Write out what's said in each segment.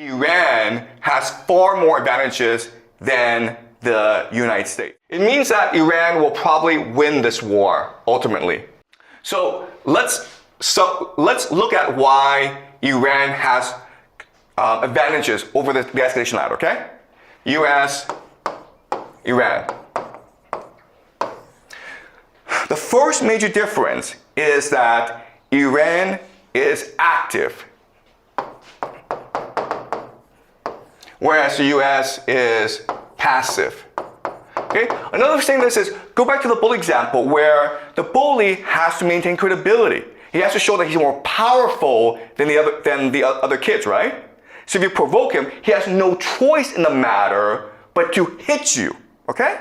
Iran has far more advantages than the United States. It means that Iran will probably win this war ultimately. So let's look at why Iran has advantages over the escalation ladder, okay? US, Iran. The first major difference is that Iran is active, whereas the US is passive. Okay? Another thing this is, go back to the bully example where the bully has to maintain credibility. He has to show that he's more powerful than the other kids, right? So if you provoke him, he has no choice in the matter but to hit you, okay?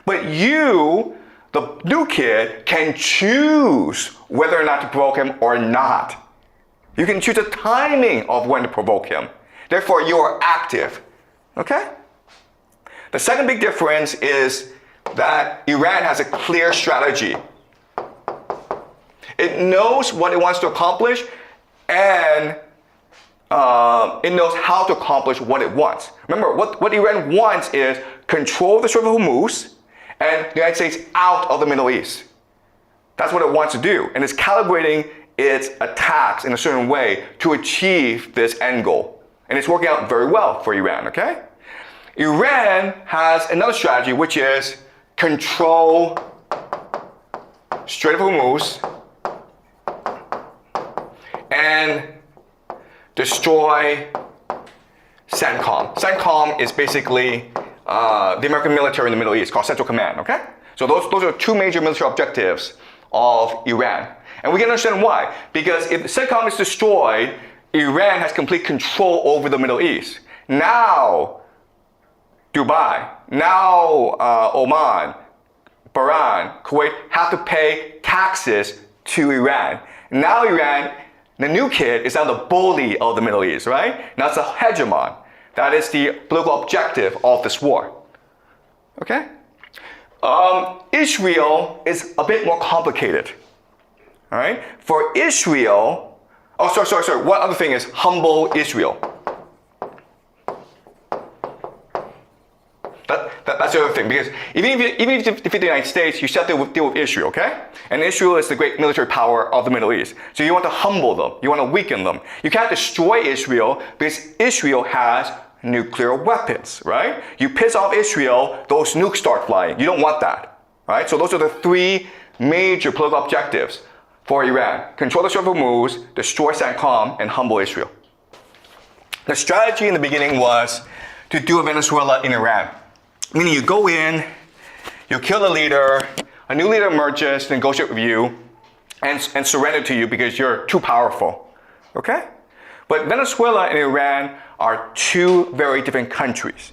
But you, the new kid, can choose whether or not to provoke him or not. You can choose the timing of when to provoke him. Therefore, you are active, okay? The second big difference is that Iran has a clear strategy. It knows what it wants to accomplish, and it knows how to accomplish what it wants. Remember, what Iran wants is control the Strait of Hormuz and the United States out of the Middle East. That's what it wants to do, and it's calibrating its attacks in a certain way to achieve this end goal. And it's working out very well for Iran, okay? Iran has another strategy, which is control Strait of Hormuz and destroy CENTCOM. CENTCOM is basically the American military in the Middle East, called Central Command, okay? So those are two major military objectives of Iran. And we can understand why. Because if CENTCOM is destroyed, Iran has complete control over the Middle East. Now, Dubai, now Oman, Bahrain, Kuwait have to pay taxes to Iran. Now Iran, the new kid, is now the bully of the Middle East, right? Now it's a hegemon. That is the political objective of this war. Okay? Israel is a bit more complicated. All right? For Israel, sorry. One other thing is humble Israel. That's the other thing, because even if you defeat the United States, you still have to deal with Israel, okay? And Israel is the great military power of the Middle East. So you want to humble them. You want to weaken them. You can't destroy Israel because Israel has nuclear weapons, right? You piss off Israel, those nukes start flying. You don't want that, right? So those are the three major political objectives for Iran. Control the Strait of Hormuz, destroy CENTCOM, and humble Israel. The strategy in the beginning was to do a Venezuela in Iran. Meaning you go in, you kill the leader, a new leader emerges, negotiate with you, and surrender to you because you're too powerful, okay? But Venezuela and Iran are two very different countries.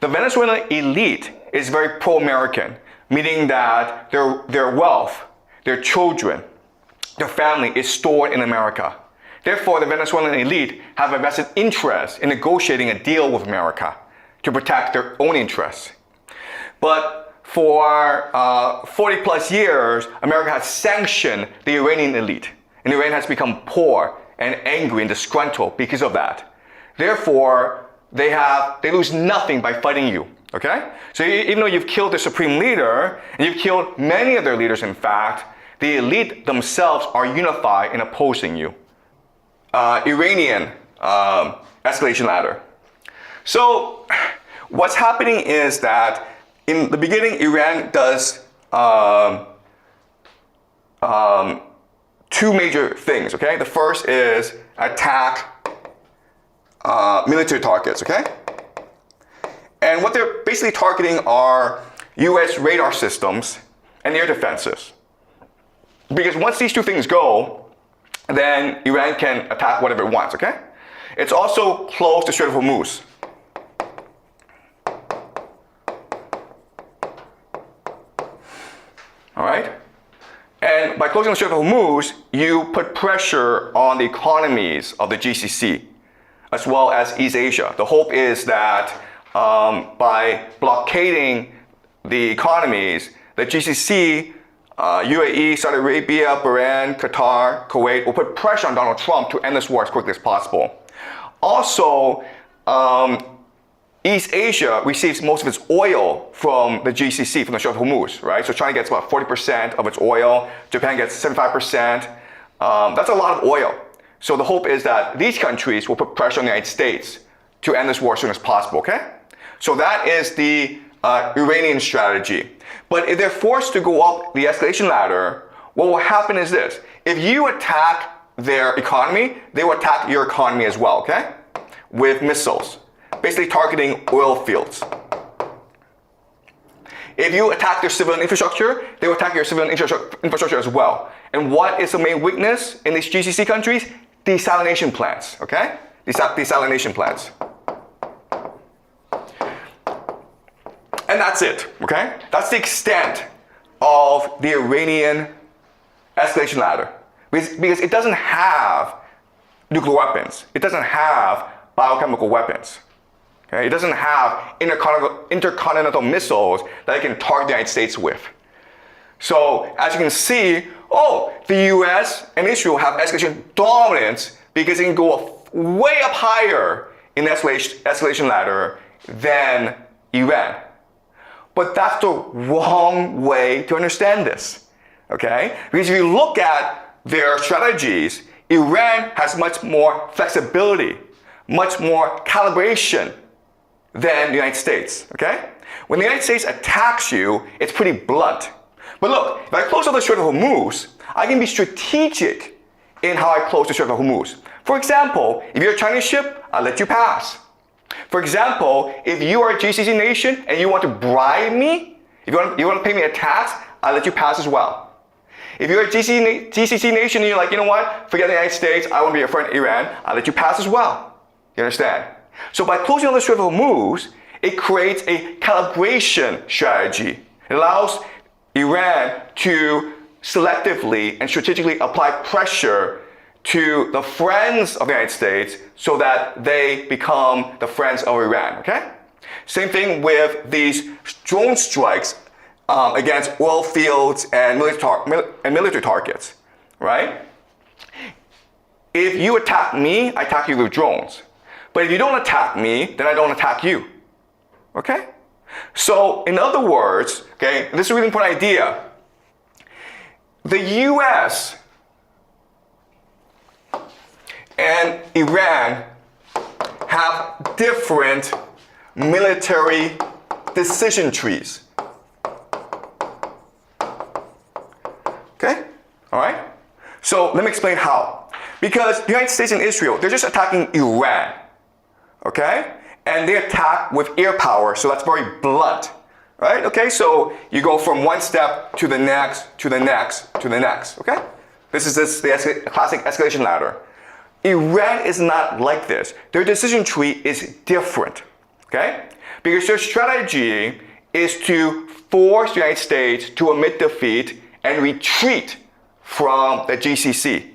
The Venezuelan elite is very pro-American, meaning that their wealth, their children, their family is stored in America. Therefore, the Venezuelan elite have a vested interest in negotiating a deal with America to protect their own interests. But for 40 plus years, America has sanctioned the Iranian elite, and Iran has become poor and angry and disgruntled because of that. Therefore, they lose nothing by fighting you, okay? So even though you've killed the supreme leader, and you've killed many of their leaders in fact, the elite themselves are unified in opposing you. Iranian escalation ladder. So what's happening is that in the beginning, Iran does two major things, okay? The first is attack military targets, okay? And what they're basically targeting are US radar systems and air defenses. Because once these two things go, then Iran can attack whatever it wants, okay? It's also close to Strait of Hormuz. All right? And by closing the Strait of Hormuz, you put pressure on the economies of the GCC, as well as East Asia. The hope is that by blockading the economies, the GCC, UAE, Saudi Arabia, Bahrain, Qatar, Kuwait will put pressure on Donald Trump to end this war as quickly as possible. Also, East Asia receives most of its oil from the GCC, from the Strait of Hormuz, right? So China gets about 40% of its oil. Japan gets 75%. That's a lot of oil. So the hope is that these countries will put pressure on the United States to end this war as soon as possible, okay? So that is the Iranian strategy. But if they're forced to go up the escalation ladder, what will happen is this. If you attack their economy, they will attack your economy as well, okay? With missiles, basically targeting oil fields. If you attack their civilian infrastructure, they will attack your civilian infrastructure as well. And what is the main weakness in these GCC countries? Desalination plants, okay? Desalination plants. And that's it, okay? That's the extent of the Iranian escalation ladder. Because it doesn't have nuclear weapons. It doesn't have biochemical weapons. Okay? It doesn't have intercontinental missiles that it can target the United States with. So as you can see, the US and Israel have escalation dominance because it can go way up higher in the escalation ladder than Iran. But that's the wrong way to understand this, okay? Because if you look at their strategies, Iran has much more flexibility, much more calibration than the United States, okay? When the United States attacks you, it's pretty blunt. But look, if I close off the Strait of Hormuz, I can be strategic in how I close the Strait of Hormuz. For example, if you're a Chinese ship, I'll let you pass. For example, if you are a GCC nation and you want to bribe me, if you want to pay me a tax, I'll let you pass as well. If you're a GCC nation and you're like, you know what, forget the United States, I want to be a friend of Iran, I'll let you pass as well. You understand? So by closing on the Strait of Hormuz, it creates a calibration strategy. It allows Iran to selectively and strategically apply pressure to the friends of the United States so that they become the friends of Iran, okay? Same thing with these drone strikes against oil fields and military targets, right? If you attack me, I attack you with drones. But if you don't attack me, then I don't attack you, okay? So in other words, okay, this is a really important idea. The US and Iran have different military decision trees. Okay? All right? So let me explain how. Because the United States and Israel, they're just attacking Iran. Okay? And they attack with air power, so that's very blunt. Right? Okay? So you go from one step to the next, to the next, to the next. Okay? This is the classic escalation ladder. Iran is not like this. Their decision tree is different, okay? Because their strategy is to force the United States to admit defeat and retreat from the GCC,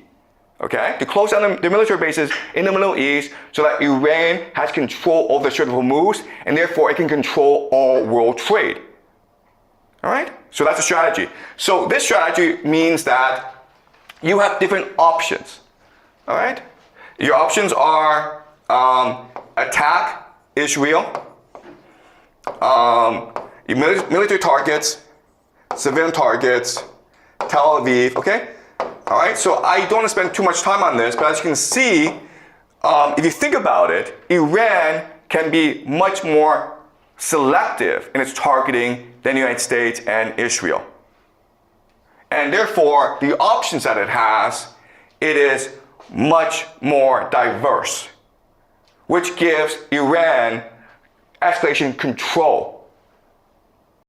okay? To close down the military bases in the Middle East so that Iran has control over the Strait of Hormuz and therefore it can control all world trade, all right? So that's the strategy. So this strategy means that you have different options, all right? Your options are attack Israel, military targets, civilian targets, Tel Aviv, okay? All right, so I don't want to spend too much time on this, but as you can see, if you think about it, Iran can be much more selective in its targeting than the United States and Israel. And therefore, the options that it has, it is much more diverse, which gives Iran escalation control